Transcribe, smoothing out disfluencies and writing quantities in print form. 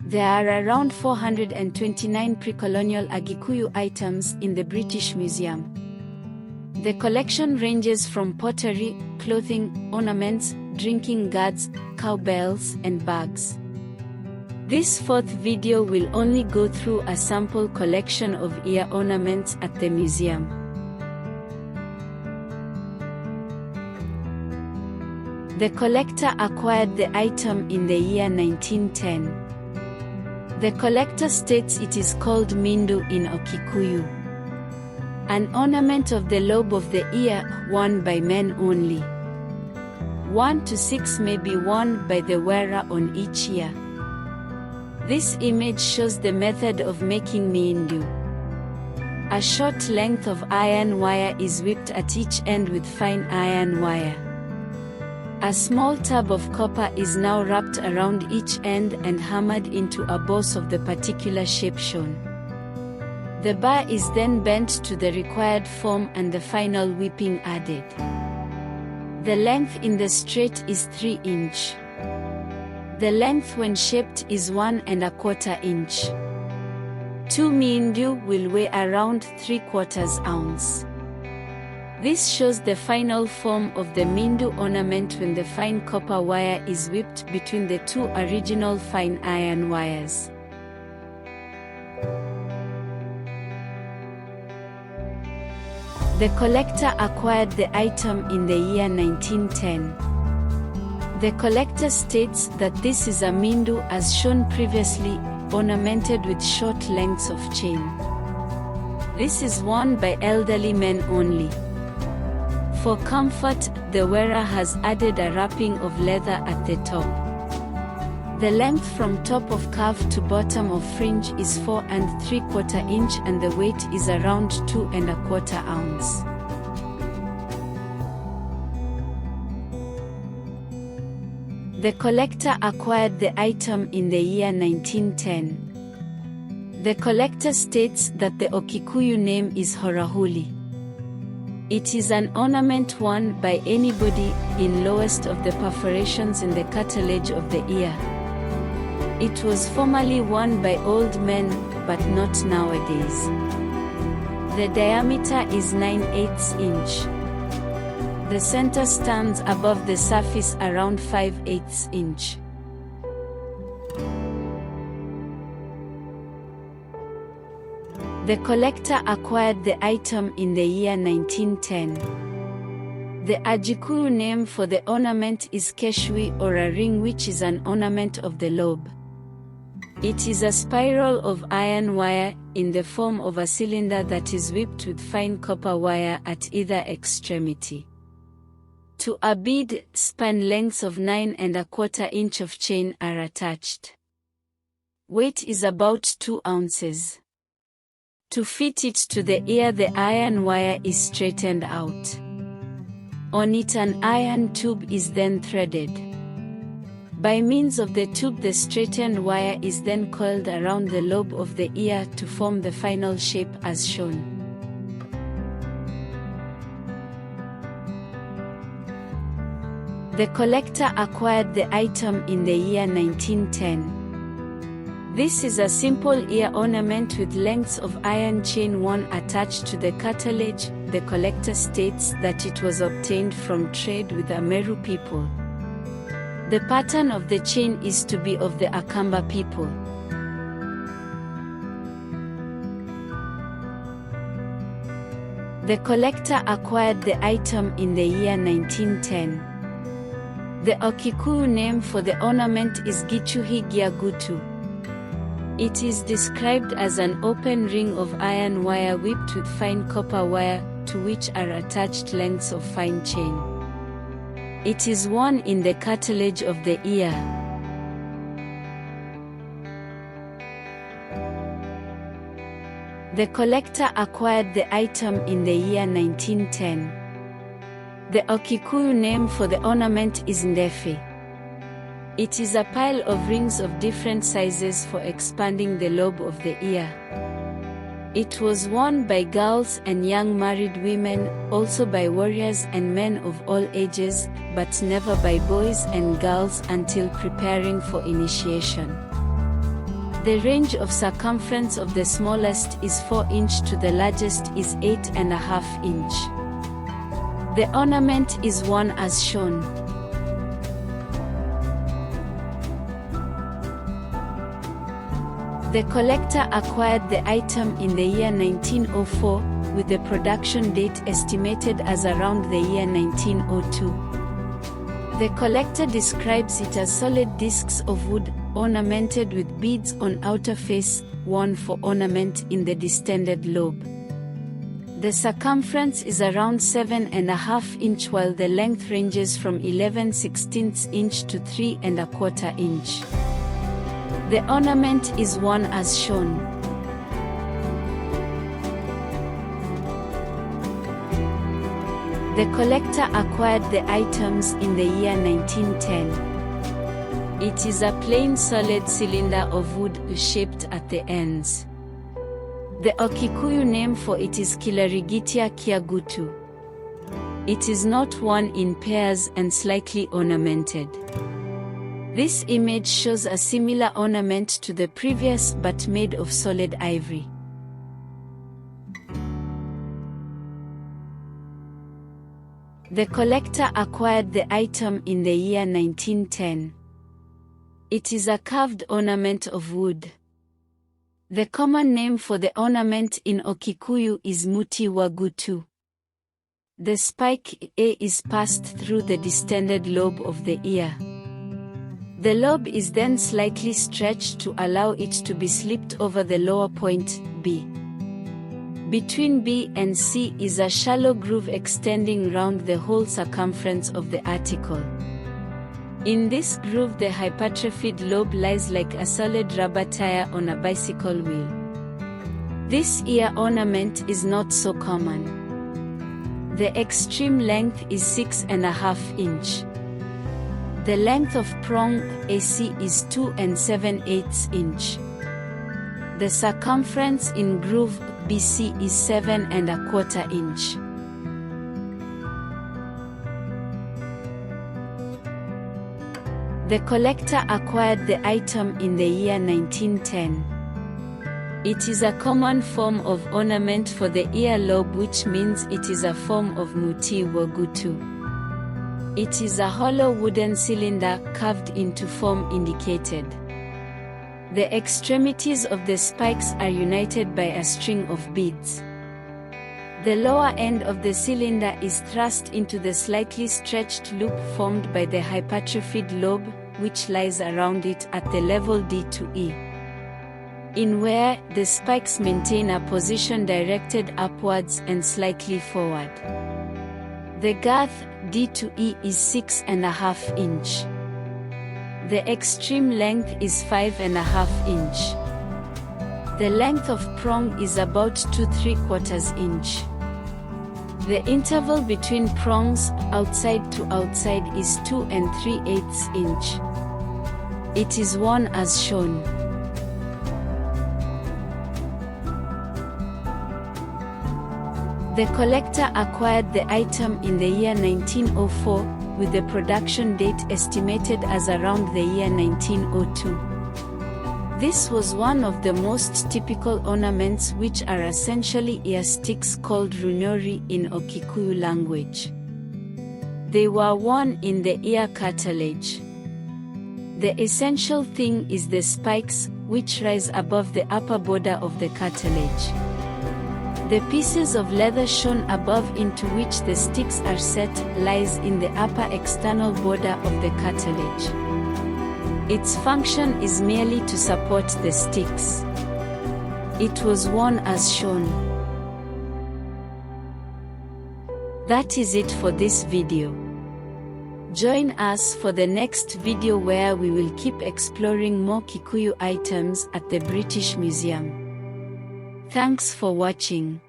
There are around 429 precolonial Agikuyu items in the British Museum. The collection ranges from pottery, clothing, ornaments, drinking gourds, cowbells, and bags. This fourth video will only go through a sample collection of ear ornaments at the museum. The collector acquired the item in the year 1910. The collector states it is called Mindu in Agikuyu, an ornament of the lobe of the ear, worn by men only. 1 to 6 may be worn by the wearer on each ear. This image shows the method of making Mindu. A short length of iron wire is whipped at each end with fine iron wire. A small tab of copper is now wrapped around each end and hammered into a boss of the particular shape shown. The bar is then bent to the required form and the final whipping added. The length in the straight is 3 inch. The length when shaped is 1 1/4 inch. 2 Mindu will weigh around 3/4 ounce. This shows the final form of the Mindu ornament when the fine copper wire is whipped between the 2 original fine iron wires. The collector acquired the item in the year 1910. The collector states that this is a Mindu as shown previously, ornamented with short lengths of chain. This is worn by elderly men only. For comfort, the wearer has added a wrapping of leather at the top. The length from top of cuff to bottom of fringe is 4 3/4 inch and the weight is around 2 1/4 ounce. The collector acquired the item in the year 1910. The collector states that the Agikuyu name is Horahuli. It is an ornament worn by anybody in lowest of the perforations in the cartilage of the ear. It was formerly worn by old men, but not nowadays. The diameter is 9/8 inch. The center stands above the surface around 5/8 inch. The collector acquired the item in the year 1910. The Agikuyu name for the ornament is JEWELLERY or a ring, which is an ornament of the lobe. It is a spiral of iron wire in the form of a cylinder that is whipped with fine copper wire at either extremity. To a bead, span lengths of 9 1/4 inch of chain are attached. Weight is about 2 ounces. To fit it to the ear, the iron wire is straightened out. On it, an iron tube is then threaded. By means of the tube, the straightened wire is then coiled around the lobe of the ear to form the final shape as shown. The collector acquired the item in the year 1910. This is a simple ear ornament with lengths of iron chain worn attached to the cartilage. The collector states that it was obtained from trade with the Meru people. The pattern of the chain is to be of the Akamba people. The collector acquired the item in the year 1910. The Agikuyu name for the ornament is AGIKÜYÜ. It is described as an open ring of iron wire whipped with fine copper wire, to which are attached lengths of fine chain. It is worn in the cartilage of the ear. The collector acquired the item in the year 1910. The Agikuyu name for the ornament is Ndefe. It is a pile of rings of different sizes for expanding the lobe of the ear. It was worn by girls and young married women, also by warriors and men of all ages, but never by boys and girls until preparing for initiation. The range of circumference of the smallest is 4 inch to the largest is 8.5 inch. The ornament is worn as shown. The collector acquired the item in the year 1904, with the production date estimated as around the year 1902. The collector describes it as solid discs of wood, ornamented with beads on outer face, worn for ornament in the distended lobe. The circumference is around 7.5 inch while the length ranges from 11/16 inch to 3.25 inch. The ornament is worn as shown. The collector acquired the items in the year 1910. It is a plain solid cylinder of wood shaped at the ends. The Agikuyu name for it is Kilarigitia Kiagutu. It is not worn in pairs and slightly ornamented. This image shows a similar ornament to the previous but made of solid ivory. The collector acquired the item in the year 1910. It is a carved ornament of wood. The common name for the ornament in Agikuyu is muti wa gutu. The spike A is passed through the distended lobe of the ear. The lobe is then slightly stretched to allow it to be slipped over the lower point, B. Between B and C is a shallow groove extending round the whole circumference of the article. In this groove the hypertrophied lobe lies like a solid rubber tire on a bicycle wheel. This ear ornament is not so common. The extreme length is 6.5 inch. The length of prong AC is 2 7/8 inch. The circumference in groove BC is 7.25 inch. The collector acquired the item in the year 1910. It is a common form of ornament for the ear lobe, which means it is a form of muti wa gutu. It is a hollow wooden cylinder carved into form indicated. The extremities of the spikes are united by a string of beads. The lower end of the cylinder is thrust into the slightly stretched loop formed by the hypertrophied lobe, which lies around it at the level D to E. In where, the spikes maintain a position directed upwards and slightly forward. The girth, D to E, is 6.5 inch. The extreme length is 5.5 inch. The length of prong is about 2 3/4 inch. The interval between prongs, outside to outside, is 2 3/8 inch. It is worn as shown. The collector acquired the item in the year 1904, with the production date estimated as around the year 1902. This was one of the most typical ornaments, which are essentially ear sticks called runori in Agikuyu language. They were worn in the ear cartilage. The essential thing is the spikes, which rise above the upper border of the cartilage. The pieces of leather shown above into which the sticks are set lies in the upper external border of the cartilage. Its function is merely to support the sticks. It was worn as shown. That is it for this video. Join us for the next video where we will keep exploring more Kikuyu items at the British Museum. Thanks for watching.